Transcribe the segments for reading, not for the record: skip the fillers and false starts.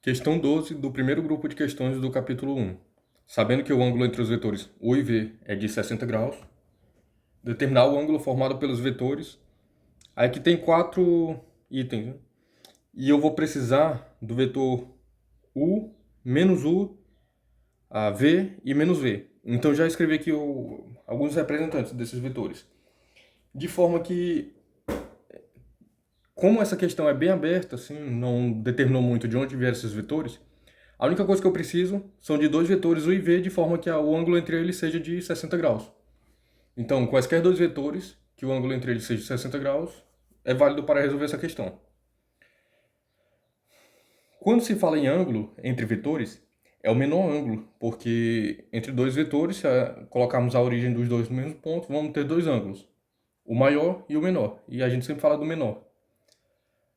Questão 12 do primeiro grupo de questões do capítulo 1. Sabendo que o ângulo entre os vetores U e V é de 60 graus, determinar o ângulo formado pelos vetores. Aí aqui tem 4 itens, né? E eu vou precisar do vetor U, menos U, V e menos V. Então já escrevi aqui alguns representantes desses vetores. De forma que, como essa questão é bem aberta, assim, não determinou muito de onde vieram esses vetores, a única coisa que eu preciso são de dois vetores U e V, de forma que o ângulo entre eles seja de 60 graus. Então, quaisquer dois vetores, que o ângulo entre eles seja de 60 graus, é válido para resolver essa questão. Quando se fala em ângulo entre vetores, é o menor ângulo, porque entre dois vetores, se colocarmos a origem dos dois no mesmo ponto, vamos ter dois ângulos, o maior e o menor, e a gente sempre fala do menor.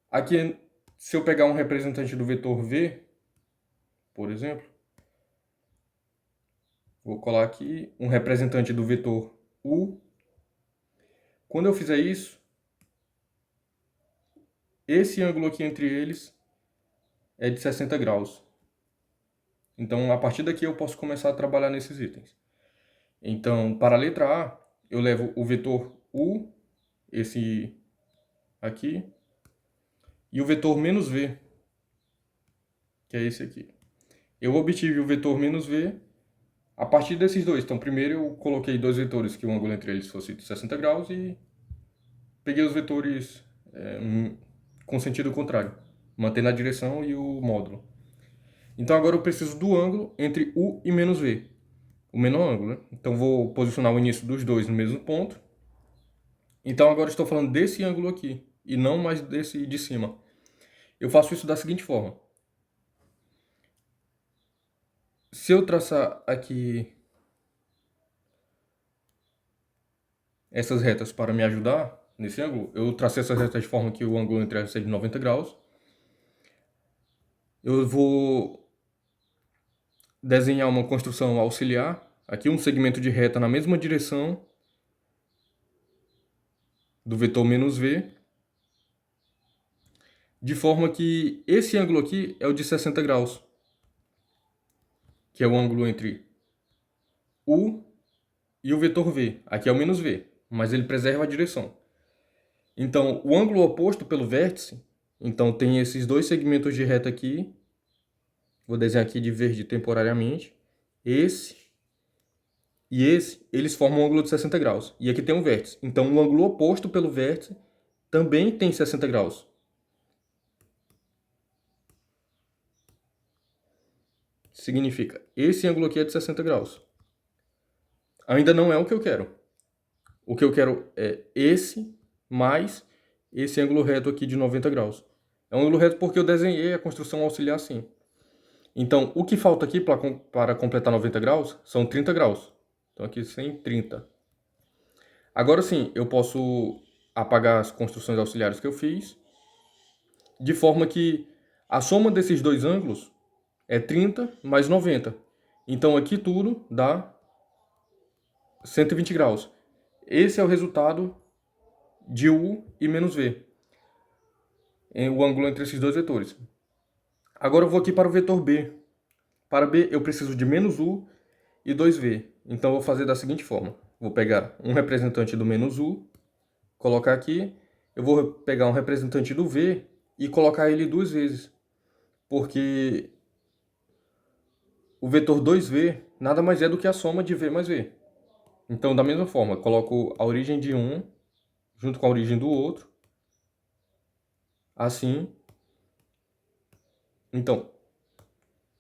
Aqui, se eu pegar um representante do vetor V, por exemplo, vou colar aqui um representante do vetor U. Quando eu fizer isso, esse ângulo aqui entre eles é de 60 graus. Então, a partir daqui eu posso começar a trabalhar nesses itens. Então, para a letra A, eu levo o vetor U, esse aqui, e o vetor menos V, que é esse aqui. Eu obtive o vetor menos V a partir desses dois. Então, primeiro eu coloquei dois vetores que o ângulo entre eles fosse de 60 graus e peguei os vetores com sentido contrário, mantendo a direção e o módulo. Então agora eu preciso do ângulo entre U e menos V, o menor ângulo, né? Então vou posicionar o início dos dois no mesmo ponto. Então agora estou falando desse ângulo aqui, e não mais desse de cima. Eu faço isso da seguinte forma. Se eu traçar aqui essas retas para me ajudar nesse ângulo, eu tracei essas retas de forma que o ângulo entre elas seja de 90 graus. Eu vou desenhar uma construção auxiliar, aqui um segmento de reta na mesma direção do vetor menos V, de forma que esse ângulo aqui é o de 60 graus, que é o ângulo entre U e o vetor V. Aqui é o menos V, mas ele preserva a direção. Então, o ângulo oposto pelo vértice, então tem esses dois segmentos de reta aqui, vou desenhar aqui de verde temporariamente, esse e esse, eles formam um ângulo de 60 graus. E aqui tem um vértice. Então, o ângulo oposto pelo vértice também tem 60 graus. Significa, esse ângulo aqui é de 60 graus. Ainda não é o que eu quero. O que eu quero é esse mais esse ângulo reto aqui de 90 graus. É um ângulo reto porque eu desenhei a construção auxiliar assim. Então, o que falta aqui para completar 90 graus são 30 graus. Então, aqui tem 30. Agora sim, eu posso apagar as construções auxiliares que eu fiz, de forma que a soma desses dois ângulos é 30 mais 90. Então, aqui tudo dá 120 graus. Esse é o resultado de U e menos V, o ângulo entre esses dois vetores. Agora eu vou aqui para o vetor B. Para B eu preciso de menos U e 2V. Então eu vou fazer da seguinte forma. Vou pegar um representante do menos U, colocar aqui. Eu vou pegar um representante do V e colocar ele duas vezes. Porque o vetor 2V nada mais é do que a soma de V mais V. Então, da mesma forma, coloco a origem de um junto com a origem do outro. Assim. Então,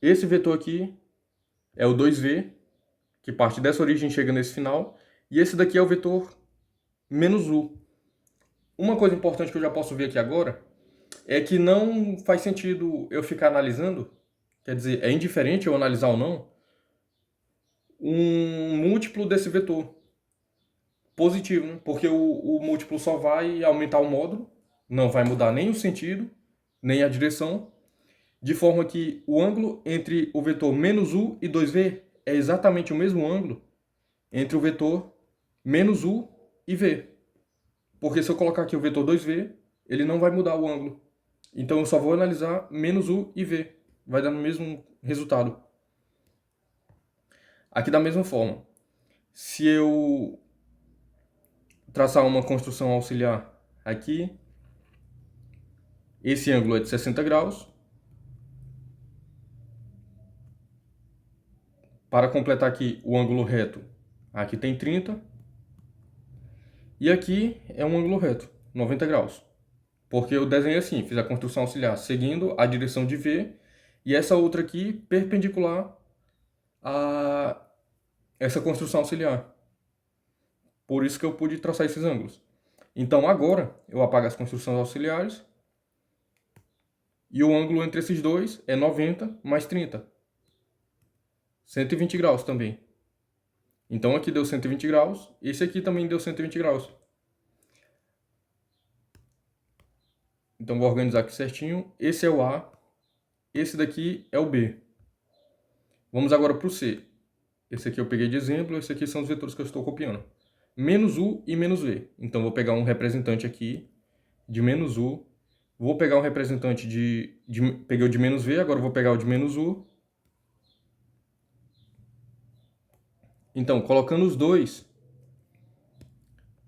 esse vetor aqui é o 2V, que parte dessa origem e chega nesse final. E esse daqui é o vetor menos U. Uma coisa importante que eu já posso ver aqui agora é que não faz sentido eu ficar analisando, quer dizer, é indiferente eu analisar ou não, um múltiplo desse vetor positivo, né? Porque o múltiplo só vai aumentar o módulo, não vai mudar nem o sentido, nem a direção, de forma que o ângulo entre o vetor menos U e 2V é exatamente o mesmo ângulo entre o vetor menos U e V. Porque se eu colocar aqui o vetor 2V, ele não vai mudar o ângulo. Então eu só vou analisar menos U e V. vai dar no mesmo resultado. Aqui da mesma forma, se eu traçar uma construção auxiliar aqui, esse ângulo é de 60 graus. Para completar aqui o ângulo reto, aqui tem 30. E aqui é um ângulo reto, 90 graus. Porque eu desenhei assim, fiz a construção auxiliar seguindo a direção de V, e essa outra aqui perpendicular a essa construção auxiliar. Por isso que eu pude traçar esses ângulos. Então agora eu apago as construções auxiliares, e o ângulo entre esses dois é 90 mais 30. 120 graus também. Então aqui deu 120 graus, esse aqui também deu 120 graus. Então vou organizar aqui certinho. Esse é o A, esse daqui é o B. Vamos agora para o C. Esse aqui eu peguei de exemplo, esse aqui são os vetores que eu estou copiando. Menos U e menos V. Então vou pegar um representante aqui de menos U. Vou pegar um representante peguei o de menos V, agora vou pegar o de menos U. Então, colocando os dois,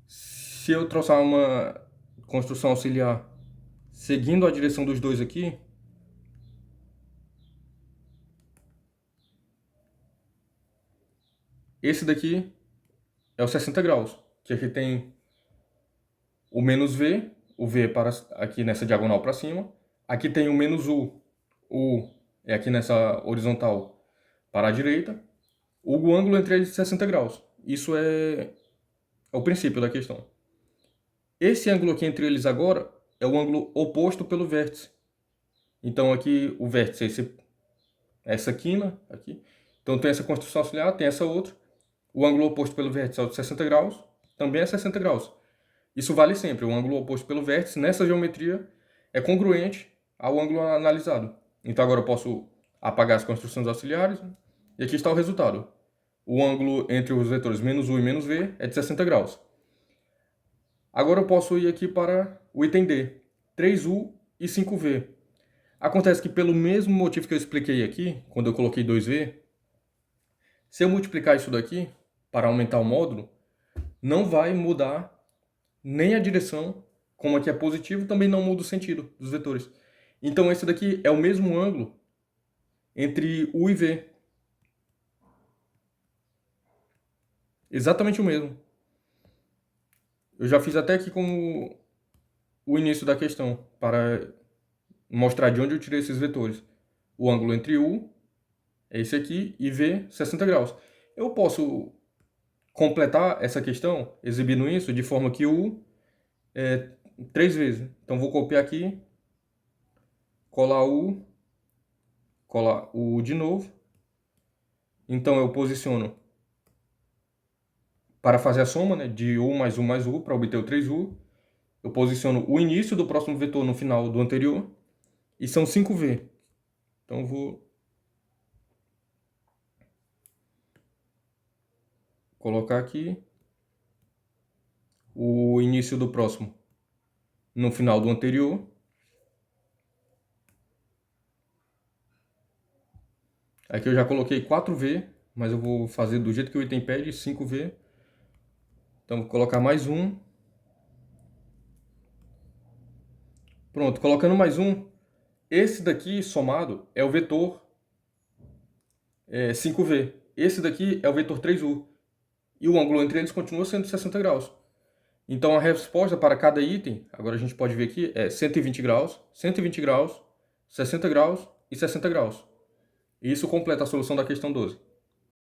se eu trouxer uma construção auxiliar seguindo a direção dos dois aqui, esse daqui é o 60 graus, que aqui tem o menos V, o V para aqui nessa diagonal para cima. Aqui tem o menos U, o é aqui nessa horizontal para a direita. O ângulo entre eles é 60 graus. Isso é o princípio da questão. Esse ângulo aqui entre eles agora é o ângulo oposto pelo vértice. Então aqui o vértice é essa quina aqui. Então tem essa construção auxiliar, tem essa outra. O ângulo oposto pelo vértice é o de 60 graus, também é 60 graus. Isso vale sempre, o ângulo oposto pelo vértice nessa geometria é congruente ao ângulo analisado. Então agora eu posso apagar as construções auxiliares, né? E aqui está o resultado. O ângulo entre os vetores menos U e menos V é de 60 graus. Agora eu posso ir aqui para o item D, 3U e 5V. Acontece que pelo mesmo motivo que eu expliquei aqui, quando eu coloquei 2V, se eu multiplicar isso daqui para aumentar o módulo, não vai mudar nem a direção, como aqui é positivo, também não muda o sentido dos vetores. Então esse daqui é o mesmo ângulo entre U e V. Exatamente o mesmo. Eu já fiz até aqui como o início da questão, para mostrar de onde eu tirei esses vetores. O ângulo entre U é esse aqui e V, 60 graus. Eu posso completar essa questão exibindo isso de forma que U é 3 vezes. Então vou copiar aqui, colar U de novo. Então eu posiciono para fazer a soma, né, de U mais U para obter o 3U. Eu posiciono o início do próximo vetor no final do anterior. E são 5V. Então eu vou colocar aqui o início do próximo no final do anterior. Aqui eu já coloquei 4V, mas eu vou fazer do jeito que o item pede, 5V. Então vou colocar mais um. Pronto, colocando mais um. Esse daqui somado é o vetor 5V. Esse daqui é o vetor 3U. E o ângulo entre eles continua sendo 60 graus. Então a resposta para cada item, agora a gente pode ver aqui, é 120 graus, 120 graus, 60 graus e 60 graus. E isso completa a solução da questão 12.